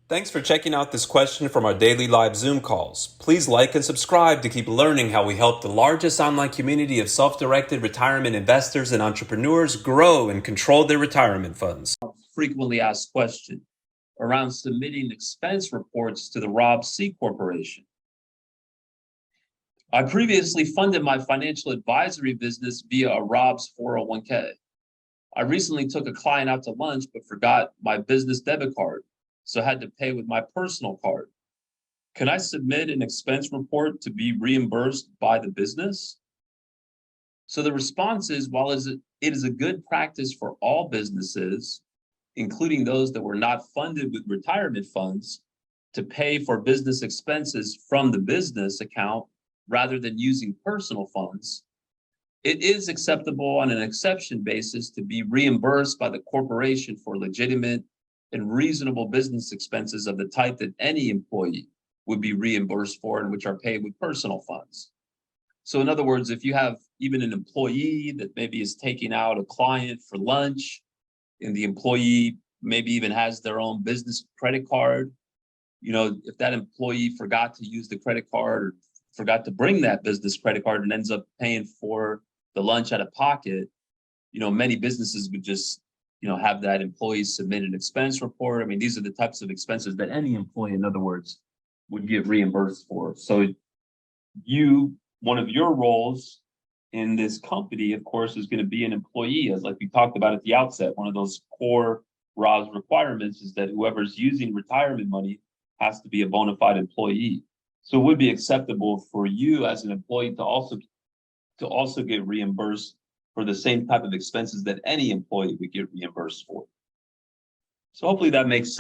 Thanks for checking out this question from our daily live Zoom calls. Please like and subscribe to keep learning how we help the largest online community of self-directed retirement investors and entrepreneurs grow and control their retirement funds. Frequently asked question around submitting expense reports to the ROBS C Corporation. I previously funded my financial advisory business via a ROBS 401k. I recently took a client out to lunch but forgot my business debit card, so I had to pay with my personal card. Can I submit an expense report to be reimbursed by the business? So the response is, while it is a good practice for all businesses, including those that were not funded with retirement funds, to pay for business expenses from the business account rather than using personal funds, it is acceptable on an exception basis to be reimbursed by the corporation for legitimate and reasonable business expenses of the type that any employee would be reimbursed for and which are paid with personal funds. So in other words, if you have even an employee that maybe is taking out a client for lunch, and the employee maybe even has their own business credit card, if that employee forgot to use the credit card or forgot to bring that business credit card and ends up paying for the lunch out of pocket, many businesses would just, have that employee submit an expense report. I mean, these are the types of expenses that any employee, in other words, would get reimbursed for. So one of your roles in this company, of course, is going to be an employee, as like we talked about at the outset. One of those core ROBS requirements is that whoever's using retirement money has to be a bona fide employee. So it would be acceptable for you as an employee to also get reimbursed for the same type of expenses that any employee would get reimbursed for. So hopefully that makes sense.